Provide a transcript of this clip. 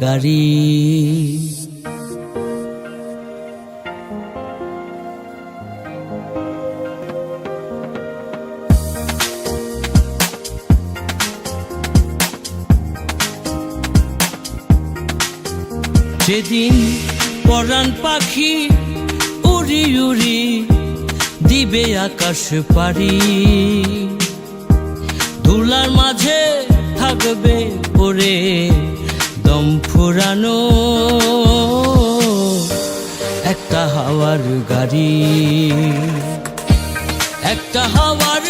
গাড়ি। যেদিন পরাণ পাখি উড়ি উড়ি দিবে আকাশ পারি, ধুলার মাঝে থাকবে পড়ে দম ফুরানো একটা হাওয়ার গাড়ি, একটা হাওয়ার